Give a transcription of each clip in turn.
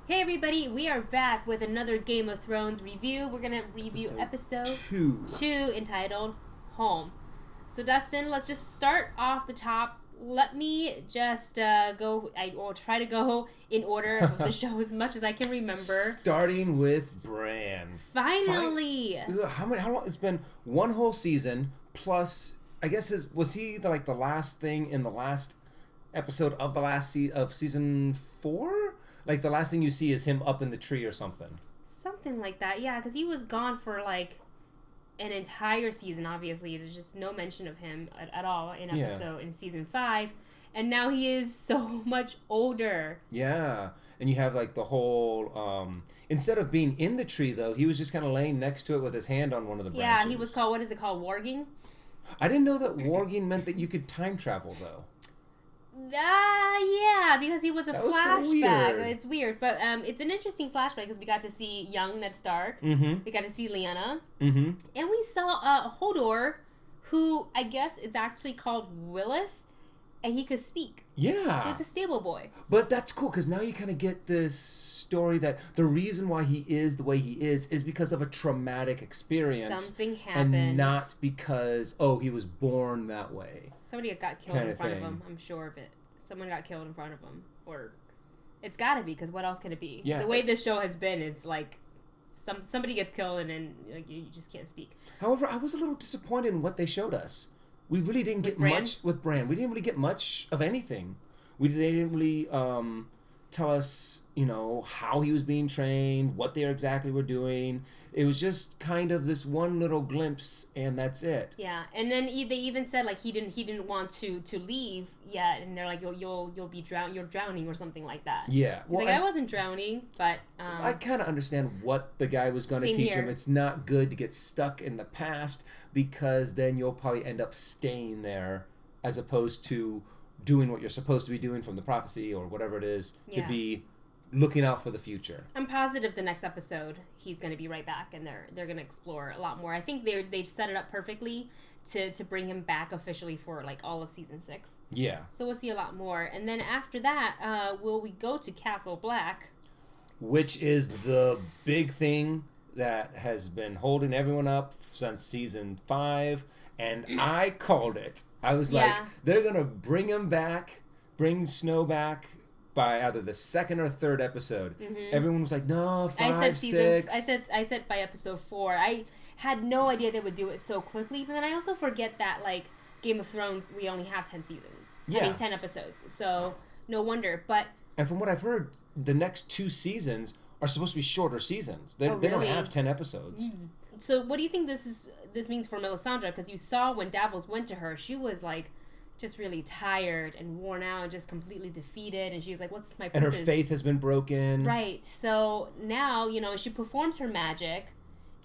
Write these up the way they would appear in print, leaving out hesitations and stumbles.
Hey everybody, we are back with another Game of Thrones review. We're going to review episode 2 entitled Home. So Dustin, let's just start off the top. Let me just I will try to go in order of the show as much as I can remember. Starting with Bran. Finally! How long? It's been one whole season, plus, I guess, was he the last thing in the last episode of the last of season 4? Like, the last thing you see is him up in the tree or something. Something like that, yeah, because he was gone for, an entire season, obviously. There's just no mention of him at all in season 5. And now he is so much older. Yeah. And you have, the whole... instead of being in the tree, though, he was just kind of laying next to it with his hand on one of the branches. Yeah, he was called... What is it called? Warging? I didn't know that warging meant that you could time travel, though. Yeah, because he was a flashback. Weird. It's weird, but it's an interesting flashback because we got to see young Ned Stark. Mm-hmm. We got to see Lyanna. Mm-hmm. And we saw Hodor, who I guess is actually called Willis, and he could speak. Yeah. He was a stable boy. But that's cool because now you kind of get this story that the reason why he is the way he is because of a traumatic experience. Something happened. And not because, he was born that way. Somebody got killed in front of him. I'm sure of it. Someone got killed in front of him. Or it's got to be, because what else could it be? Yeah. The way this show has been, it's like somebody gets killed and then you just can't speak. However, I was a little disappointed in what they showed us. We really didn't get much with Bran. We didn't really get much of anything. They didn't really tell us, how he was being trained, what they exactly were doing. It was just kind of this one little glimpse, and that's it. Yeah, and then they even said he didn't want to leave yet, and they're like, you'll be you're drowning or something like that. Yeah, he's I wasn't drowning, but I kind of understand what the guy was going to teach him. It's not good to get stuck in the past because then you'll probably end up staying there as opposed to doing what you're supposed to be doing from the prophecy or whatever it is to be looking out for the future. I'm positive the next episode he's going to be right back and they're going to explore a lot more. I think they set it up perfectly to bring him back officially for all of season 6. Yeah. So we'll see a lot more. And then after that, we go to Castle Black, which is the big thing that has been holding everyone up since season 5, and I called it. I was like, they're going to bring Snow back by either the 2nd or 3rd episode. Mm-hmm. Everyone was like, no, 5, 6. I said by episode 4. I had no idea they would do it so quickly, but then I also forget that, Game of Thrones, we only have 10 seasons. Yeah. 10 episodes. So, no wonder. And from what I've heard, the next 2 seasons are supposed to be shorter seasons. They don't have 10 episodes. Mm. So what do you think this means for Melisandre? Because you saw when Davos went to her, she was just really tired and worn out and just completely defeated, and she was like, what's my purpose? And her faith has been broken. Right. So now, she performs her magic.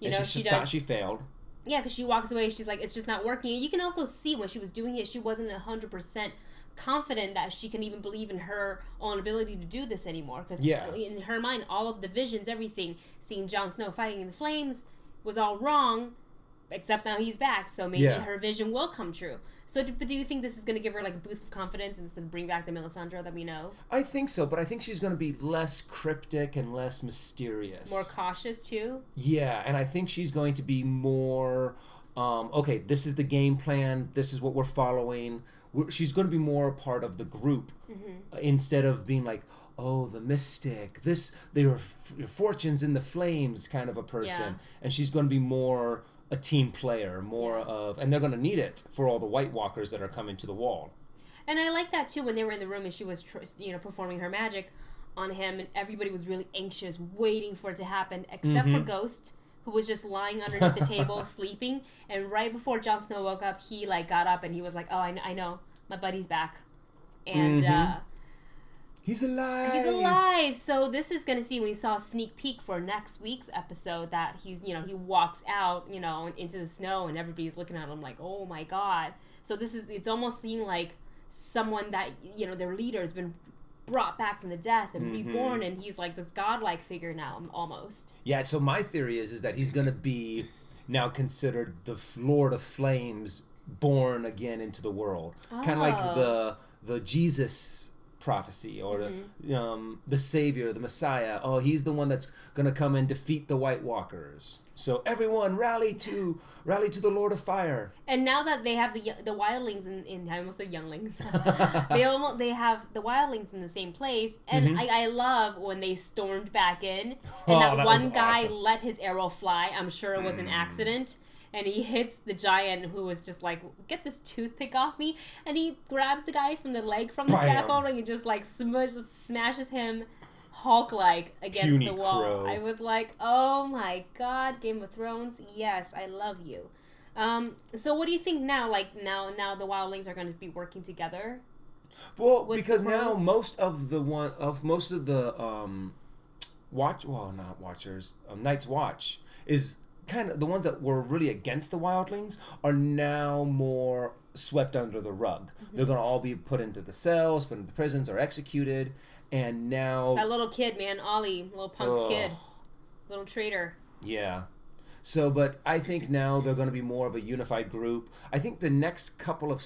She thought she failed. Yeah, because she walks away, she's like, it's just not working. And you can also see when she was doing it, she wasn't 100% confident that she can even believe in her own ability to do this anymore. Because in her mind, all of the visions, everything, seeing Jon Snow fighting in the flames was all wrong, except now he's back, so maybe her vision will come true. So do you think this is going to give her a boost of confidence and bring back the Melisandre that we know? I think so, but I think she's going to be less cryptic and less mysterious. More cautious too? Yeah, and I think she's going to be more, okay, this is the game plan, this is what we're following. She's going to be more a part of the group instead of being like, oh, the mystic, your fortune's in the flames kind of a person. Yeah. And she's going to be more a team player, and they're going to need it for all the White Walkers that are coming to the wall. And I like that too when they were in the room and she was performing her magic on him, and everybody was really anxious, waiting for it to happen, except for Ghost, who was just lying underneath the table sleeping. And right before Jon Snow woke up, he got up and he was like, oh, I know, my buddy's back. And he's alive. He's alive. So this is going to see, we saw a sneak peek for next week's episode that he walks out, into the snow and everybody's looking at him like, oh my God. So it's almost seeing like someone that, their leader has been brought back from the death and reborn, and he's like this godlike figure now, almost. Yeah, so my theory is that he's going to be now considered the Lord of Flames born again into the world. Kind of like the Jesus prophecy, or the savior, the Messiah. Oh, he's the one that's going to come and defeat the White Walkers. So everyone rally to the Lord of Fire. And now that they have the wildlings in I almost said younglings. they have the wildlings in the same place, and I love when they stormed back in, and that one guy let his arrow fly. I'm sure it was an accident. And he hits the giant, who was just like, get this toothpick off me. And he grabs the guy from the leg from the scaffolding and just like smashes him Hulk-like against the wall. Crow. I was like, oh my God, Game of Thrones. Yes, I love you. So what do you think now? Like now the wildlings are going to be working together? Well, because now most of the Night's Watch is kind of the ones that were really against the wildlings are now more swept under the rug. They're going to all be put into the cells, put into prisons, or executed. And now that little kid, man, Ollie, little punk kid, little traitor. Yeah. So, but I think now they're going to be more of a unified group. I think the next couple of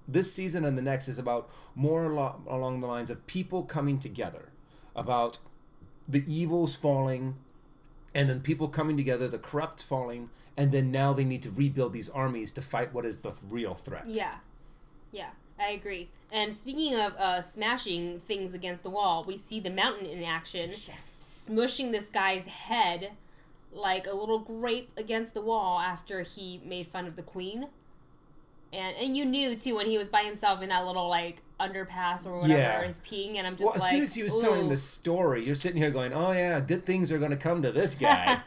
this season and the next is about more along the lines of people coming together, about the evils falling. And then people coming together, the corrupt falling, and then now they need to rebuild these armies to fight what is the real threat. Yeah, I agree. And speaking of smashing things against the wall, we see the mountain in action, smushing this guy's head like a little grape against the wall after he made fun of the queen. And you knew, too, when he was by himself in that little, like, underpass or whatever, he's peeing, and I'm just as soon as he was telling the story, you're sitting here going, oh, yeah, good things are going to come to this guy.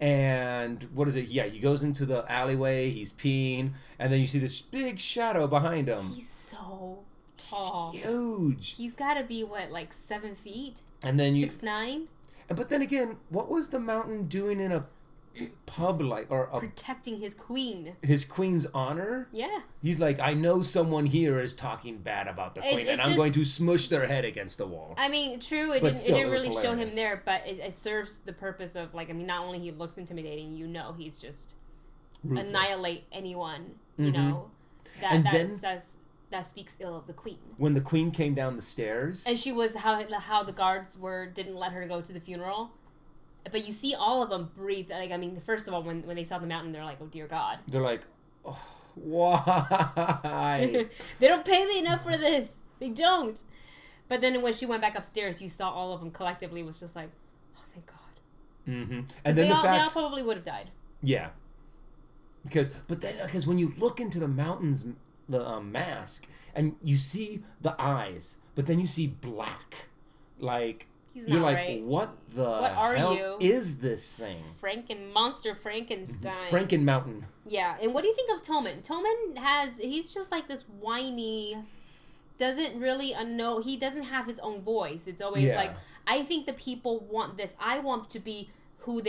And what is it? Yeah, he goes into the alleyway, he's peeing, and then you see this big shadow behind him. He's so tall. He's huge. He's got to be, 7 feet? And then 6'9"? But then again, what was the mountain doing in a pub protecting his queen's honor? Yeah, he's like, I know someone here is talking bad about the queen, and I'm going to smush their head against the wall. I mean, true, it didn't really show him there, but it serves the purpose of, like, I mean, not only he looks intimidating, he's just ruthless. Annihilate anyone that speaks ill of the queen. When the queen came down the stairs, and she was how the guards didn't let her go to the funeral. But you see all of them breathe. Like, I mean, first of all, when they saw the mountain, they're like, oh, dear God. They're like, oh, why? They don't pay me enough for this. They don't. But then when she went back upstairs, you saw all of them collectively was just like, oh, thank God. Mm-hmm. And then they all probably would have died. Yeah. Because when you look into the mountain's mask, and you see the eyes, but then you see black. Like... You're like, right. What hell is this thing? Monster Frankenstein. Franken Mountain. Yeah, and what do you think of Tommen? He's just like this whiny, doesn't really know, he doesn't have his own voice. It's always like, I think the people want this. I want to be who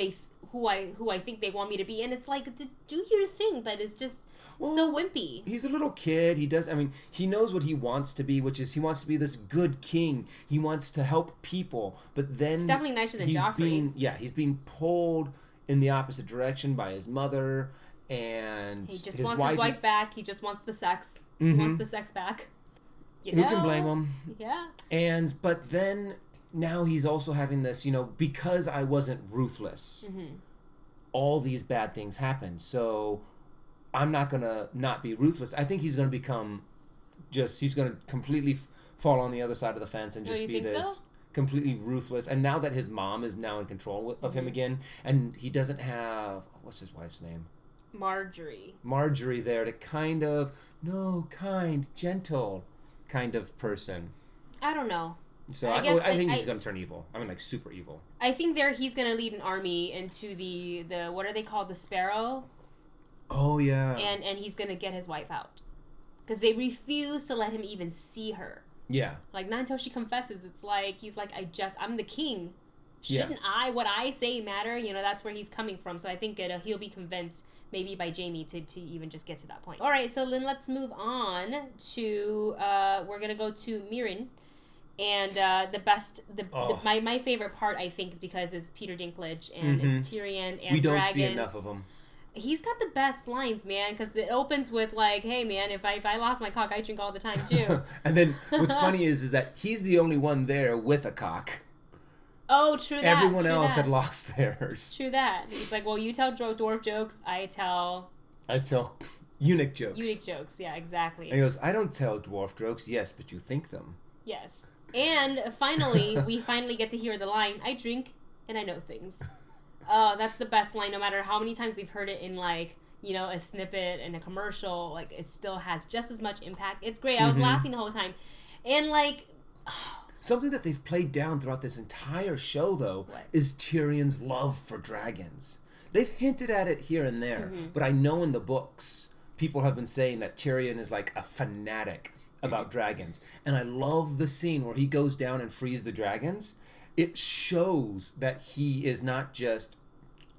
I think they want me to be. And it's like, do your thing, but it's just so wimpy. He's a little kid. He knows what he wants to be, which is he wants to be this good king. He wants to help people, but then... It's definitely nicer than Joffrey. He's being pulled in the opposite direction by his mother, and he just wants his wife back. He just wants the sex. Mm-hmm. He wants the sex back. Who can blame him? Yeah. But then... Now he's also having this, because I wasn't ruthless, all these bad things happened. So I'm not going to not be ruthless. I think he's going to become he's going to completely fall on the other side of the fence and just be this completely ruthless. And now that his mom is now in control of him again, and he doesn't have, what's his wife's name? Marjorie there to gentle kind of person. I don't know. So I think he's going to turn evil. I mean, like, super evil. I think he's going to lead an army into the what are they called? The Sparrow? Oh, yeah. And he's going to get his wife out. Because they refuse to let him even see her. Yeah. Like, not until she confesses. It's like, he's like, I'm the king. Shouldn't what I say matter? That's where he's coming from. So I think he'll be convinced, maybe by Jaime, to even just get to that point. All right, so then let's move on to, we're going to go to Mirren. And my favorite part, I think, because it's Peter Dinklage and it's Tyrion and we don't dragons. see enough of him. He's got the best lines, man, because it opens with like, "Hey, man, if I lost my cock, I drink all the time too." And then what's funny is that he's the only one there with a cock. Oh, true that. Everyone true else that. had lost theirs. True that. He's like, "Well, you tell dwarf jokes, I tell eunuch jokes." Eunuch jokes, yeah, exactly. And he goes, "I don't tell dwarf jokes, yes, but you think them." Yes. And finally, we finally get to hear the line, "I drink and I know things." Oh, that's the best line, no matter how many times we've heard it in, like, you know, a snippet and a commercial. Like, it still has just as much impact. It's great. I was laughing the whole time. And, like... Something that they've played down throughout this entire show, though, is Tyrion's love for dragons. They've hinted at it here and there, but I know in the books, people have been saying that Tyrion is like a fanatic about dragons. And I love the scene where he goes down and frees the dragons. It shows that he is not just...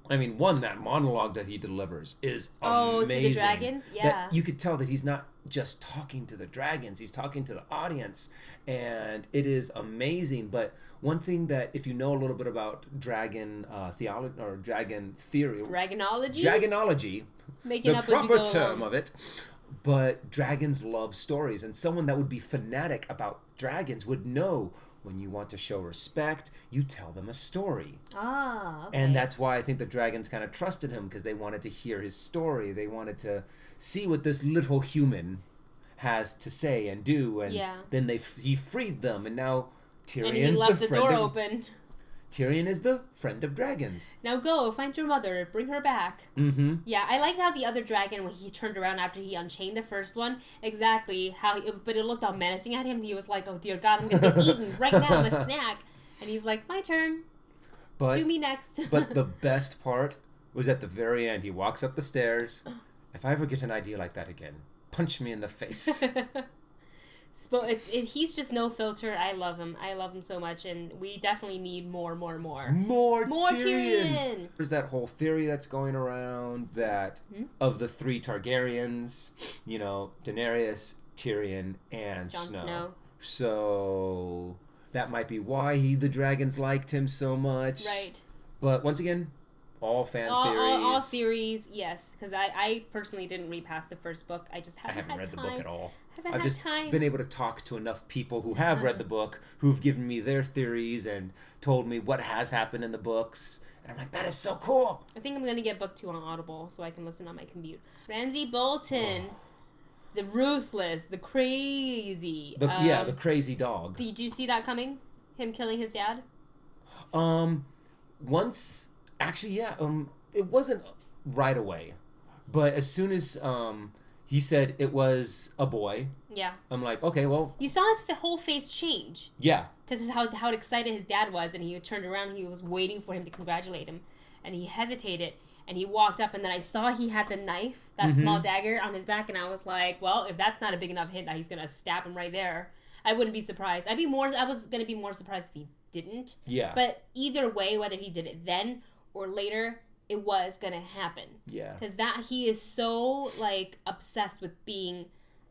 I mean, that monologue that he delivers is amazing. Oh, to the dragons? Yeah. That you could tell that he's not just talking to the dragons, he's talking to the audience, and it is amazing. But one thing that, if you know a little bit about dragon theology, or dragon theory... Dragonology. Making the up as we proper go term along. of it. But dragons love stories, and someone that would be fanatic about dragons would know when you want to show respect, you tell them a story. Ah, okay. And that's why I think the dragons kind of trusted him, because they wanted to hear his story. They wanted to see what this little human has to say and do, and then he freed them, and now Tyrion's and he left the door open. Tyrion is the friend of dragons. Now go, find your mother, bring her back. Mm-hmm. Yeah, I liked how the other dragon, when he turned around after he unchained the first one, exactly how, but it looked all menacing at him. He was like, "Oh dear God, I'm going to get eaten right now, I'm a snack." And he's like, "My turn. Do me next." But the best part was at the very end. He walks up the stairs. If I ever get an idea like that again, punch me in the face. He's just no filter. I love him so much, and we definitely need more Tyrion. There's that whole theory that's going around that of the 3 Targaryens, you know, Daenerys, Tyrion, and Jon Snow. So that might be why the dragons liked him so much. Right. But once again, all theories. All theories, yes. Because I personally didn't read past the first book. I just haven't read the book at all. I've just been able to talk to enough people who have read the book, who've given me their theories and told me what has happened in the books. And I'm like, that is so cool. I think I'm going to get book 2 on Audible so I can listen on my commute. Ramsay Bolton. The ruthless, the crazy. The crazy dog. Did you see that coming? Him killing his dad? Once... Actually, yeah, it wasn't right away. But as soon as he said it was a boy, I'm like, okay, well... You saw his whole face change. Yeah. Because how excited his dad was, and he turned around and he was waiting for him to congratulate him. And he hesitated, and he walked up, and then I saw he had the knife, that small dagger on his back, and I was like, well, if that's not a big enough hint that he's going to stab him right there, I wouldn't be surprised. I was going to be more surprised if he didn't. Yeah. But either way, whether he did it then or later, it was gonna happen. Yeah. Because he is so like obsessed with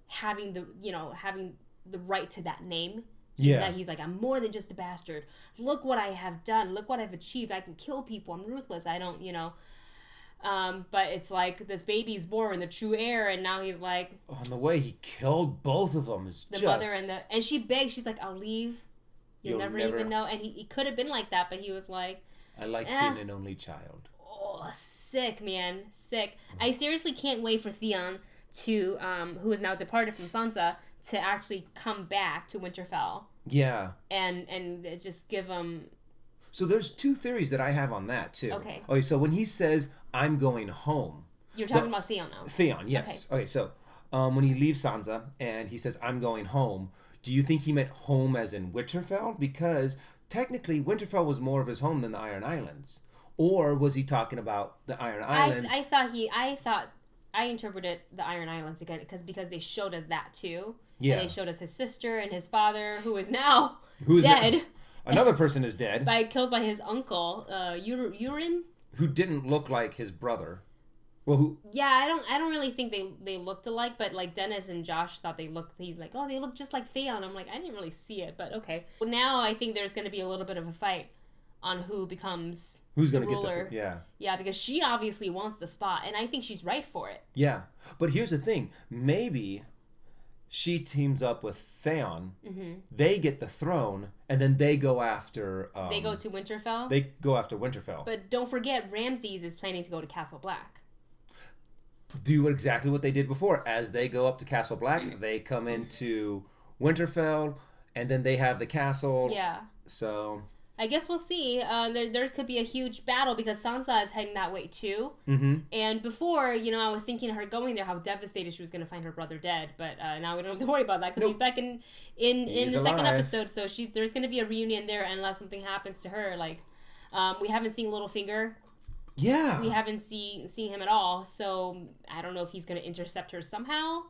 having the right to that name. He's like, I'm more than just a bastard. Look what I have done. Look what I've achieved. I can kill people. I'm ruthless. I don't, but it's like this baby's born, the true heir, and now he's like. On the way he killed both of them is the mother and she begged. She's like, I'll leave. You'll never even know. And he could have been like that, but he was like. I like being an only child. Oh, sick, man. Sick. I seriously can't wait for Theon to, who is now departed from Sansa, to actually come back to Winterfell. Yeah. And just give him... So there's 2 theories that I have on that, too. Okay, so when he says, I'm going home... You're talking about Theon now. Theon, yes. Okay, so when he leaves Sansa and he says, I'm going home, do you think he meant home as in Winterfell? Because... Technically, Winterfell was more of his home than the Iron Islands. Or was he talking about the Iron Islands? I interpreted the Iron Islands again because they showed us that too. Yeah. And they showed us his sister and his father, who is now dead. Another person is dead. Killed by his uncle, Euron. Who didn't look like his brother. Well, I don't really think they looked alike, but like Dennis and Josh thought they looked. He's like, oh, they look just like Theon. I'm like, I didn't really see it, but okay. Well, now I think there's going to be a little bit of a fight on who becomes who's going to get the yeah, because she obviously wants the spot, and I think she's right for it. Yeah, but here's the thing: maybe she teams up with Theon. They get the throne, and then they go after. They go to Winterfell. They go after Winterfell. But don't forget, Ramses is planning to go to Castle Black. Do exactly what they did before. As they go up to Castle Black, they come into Winterfell, and then they have the castle. Yeah. So I guess we'll see. There could be a huge battle because Sansa is heading that way too. And before, I was thinking of her going there, how devastated she was going to find her brother dead. But now we don't have to worry about that because he's back in the second episode. So there's going to be a reunion there unless something happens to her. Like, we haven't seen Littlefinger. Yeah. We haven't seen him at all. So I don't know if he's going to intercept her somehow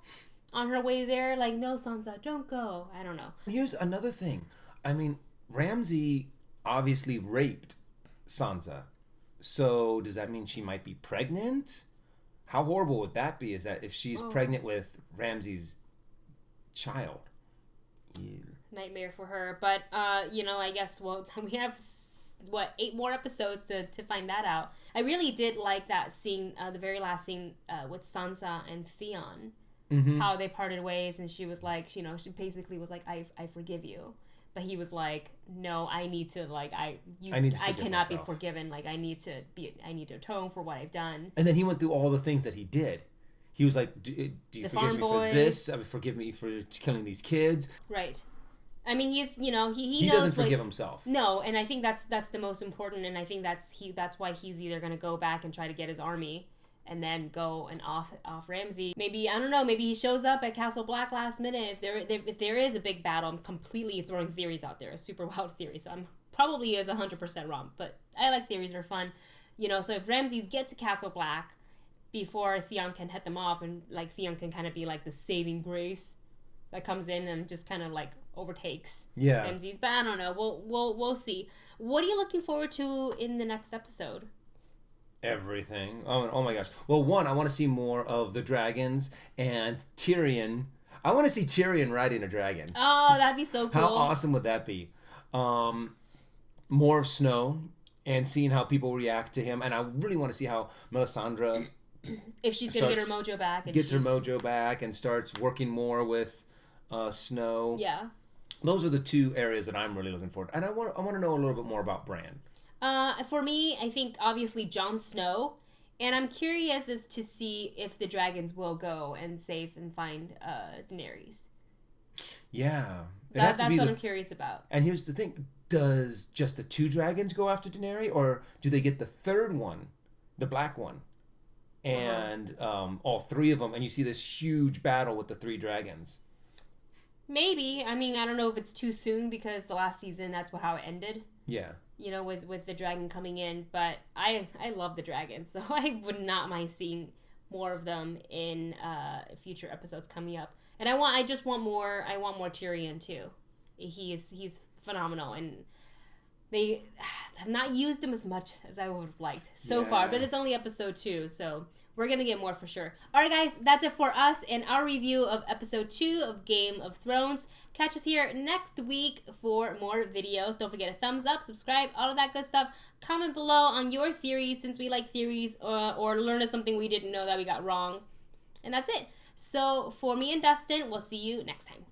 on her way there. Like, no, Sansa, don't go. I don't know. Here's another thing. I mean, Ramsay obviously raped Sansa. So does that mean she might be pregnant? How horrible would that be? Is that if she's pregnant with Ramsay's child? Ew. Nightmare for her. But, I guess, we have, 8 more episodes to find that out. I really did like that scene, the very last scene with Sansa and Theon. How they parted ways, and she was like, she basically was like, I forgive you. But he was like, no, I need to, like, I cannot be forgiven. Like, I need to atone for what I've done. And then he went through all the things that he did. He was like, do you forgive me for this? Forgive me for killing these kids. Right. I mean, he's, he knows doesn't forgive himself. No, and I think that's the most important, and I think that's why he's either going to go back and try to get his army and then go and off Ramsay. Maybe, I don't know, maybe he shows up at Castle Black last minute. If there is a big battle, I'm completely throwing theories out there, a super wild theory, so I'm probably is 100% wrong, but I like theories, they're fun. So if Ramses get to Castle Black before Theon can head them off, and like Theon can kind of be like the saving grace that comes in and just kind of like overtakes Ramses. But I don't know. We'll see. What are you looking forward to in the next episode? Everything. Oh my gosh. Well, one, I want to see more of the dragons and Tyrion. I want to see Tyrion riding a dragon. Oh, that'd be so cool. How awesome would that be? More of Snow and seeing how people react to him. And I really want to see how Melisandre, if she's going to get her mojo back. And gets her mojo back and starts working more with Snow. Yeah. Those are the 2 areas that I'm really looking forward to. And I want to know a little bit more about Bran. For me, I think obviously Jon Snow, and I'm curious as to see if the dragons will go and save and find Daenerys. Yeah. That's what I'm curious about. And here's the thing. Does just the 2 dragons go after Daenerys, or do they get the 3rd one, the black one, and all 3 of them, and you see this huge battle with the 3 dragons? Maybe. I mean, I don't know if it's too soon because the last season, that's how it ended. Yeah. With the dragon coming in. But I love the dragons, so I would not mind seeing more of them in future episodes coming up. And I want more Tyrion too. He's phenomenal, and they have not used him as much as I would have liked so far. But it's only episode 2, so we're going to get more for sure. All right, guys, that's it for us and our review of episode 2 of Game of Thrones. Catch us here next week for more videos. Don't forget to thumbs up, subscribe, all of that good stuff. Comment below on your theories, since we like theories, or learn something we didn't know that we got wrong. And that's it. So for me and Dustin, we'll see you next time.